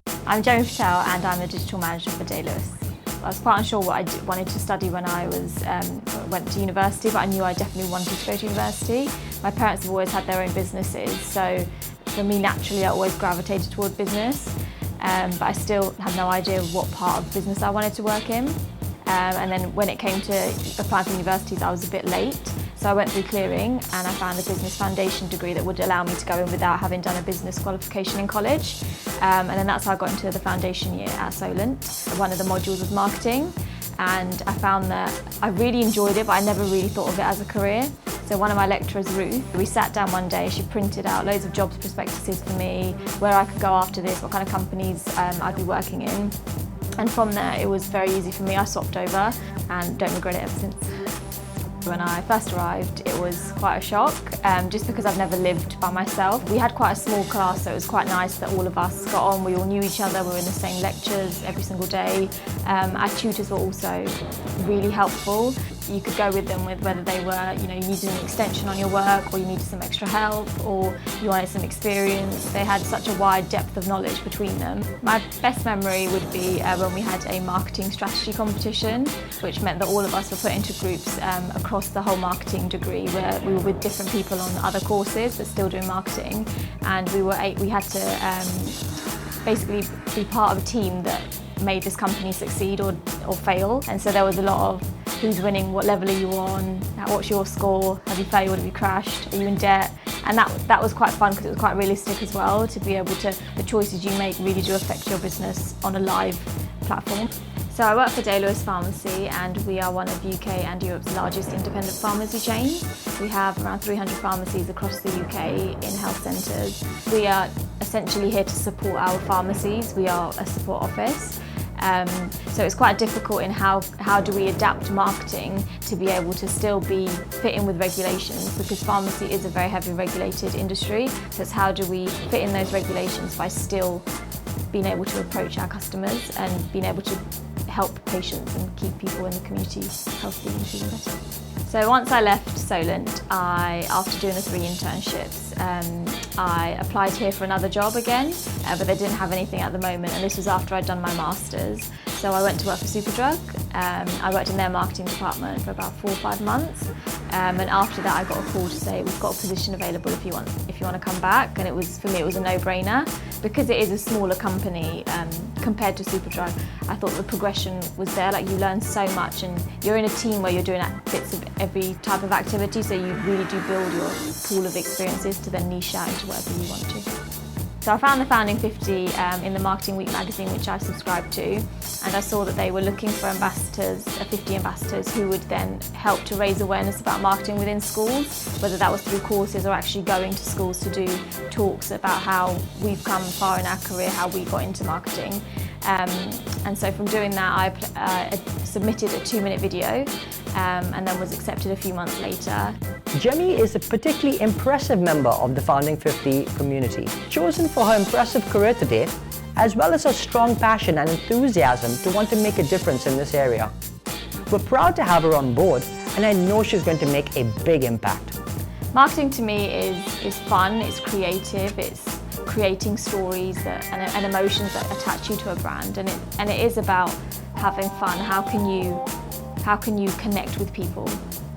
I'm Jemi Patel and I'm a digital manager for Day Lewis. I was quite unsure what I wanted to study when I went to university, but I knew I definitely wanted to go to university. My parents have always had their own businesses, so for me naturally I always gravitated toward business, but I still had no idea what part of business I wanted to work in. And then when it came to applying for universities, I was a bit late. So I went through clearing and I found a business foundation degree that would allow me to go in without having done a business qualification in college. And then that's how I got into the foundation year at Solent. One of the modules was marketing, and I found that I really enjoyed it, but I never really thought of it as a career. So one of my lecturers, Ruth, we sat down one day, she printed out loads of jobs prospectuses for me, where I could go after this, what kind of companies I'd be working in. And from there it was very easy for me. I swapped over and don't regret it ever since. When I first arrived, it was quite a shock, just because I've never lived by myself. We had quite a small class, so it was quite nice that all of us got on. We all knew each other, we were in the same lectures every single day. Our tutors were also really helpful. You could go with them with whether they were, you needed an extension on your work, or you needed some extra help, or you wanted some experience. They had such a wide depth of knowledge between them. My best memory would be when we had a marketing strategy competition, which meant that all of us were put into groups across the whole marketing degree, where we were with different people on other courses but still doing marketing, and we had to basically be part of a team that made this company succeed or fail. And so there was a lot of who's winning, what level are you on, what's your score, have you failed, have you crashed, are you in debt? And that was quite fun because it was quite realistic as well, to be able to, the choices you make really do affect your business on a live platform. So I work for Day Lewis Pharmacy, and we are one of UK and Europe's largest independent pharmacy chains. We have around 300 pharmacies across the UK in health centres. We are essentially here to support our pharmacies. We are a support office. So it's quite difficult in how do we adapt marketing to be able to still fit in with regulations, because pharmacy is a very heavily regulated industry. So it's how do we fit in those regulations by still being able to approach our customers and being able to help patients and keep people in the community healthy and feeling better. So once I left Solent, after doing the 3 internships, I applied here for another job again, but they didn't have anything at the moment, and this was after I'd done my Masters. So I went to work for Superdrug. I worked in their marketing department for about 4 or 5 months, and after that I got a call to say, we've got a position available if you want to come back. And for me it was a no-brainer, because it is a smaller company compared to Superdrug. I thought the progression was there, like you learn so much, and you're in a team where you're doing bits of every type of activity, so you really do build your pool of experiences to then niche out into whatever you want to. So I found the Founding 50 in the Marketing Week magazine, which I subscribed to, and I saw that they were looking for ambassadors, 50 ambassadors, who would then help to raise awareness about marketing within schools, whether that was through courses or actually going to schools to do talks about how we've come far in our career, how we got into marketing. And so from doing that, I submitted a 2-minute video and then was accepted a few months later. Jemi is a particularly impressive member of the Founding 50 community, chosen for her impressive career to date, as well as her strong passion and enthusiasm to want to make a difference in this area. We're proud to have her on board, and I know she's going to make a big impact. Marketing to me is fun, it's creative, it's creating stories and emotions that attach you to a brand, and it is about having fun. How can you connect with people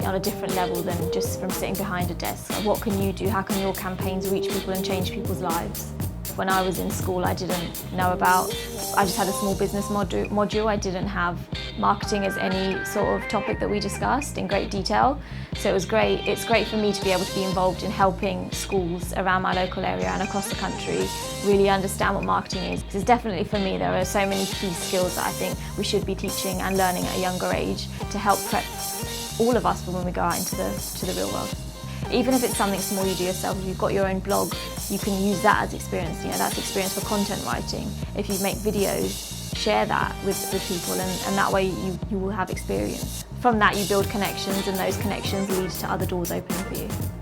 on a different level than just from sitting behind a desk? What can you do? How can your campaigns reach people and change people's lives? When I was in school, I didn't know about, I just had a small business module. I didn't have marketing as any sort of topic that we discussed in great detail. So it was great. It's great for me to be able to be involved in helping schools around my local area and across the country really understand what marketing is. Because definitely for me, there are so many key skills that I think we should be teaching and learning at a younger age to help prep all of us for when we go out into the real world. Even if it's something small you do yourself, if you've got your own blog, you can use that as experience. That's experience for content writing. If you make videos, share that with people, and that way you will have experience. From that you build connections, and those connections lead to other doors opening for you.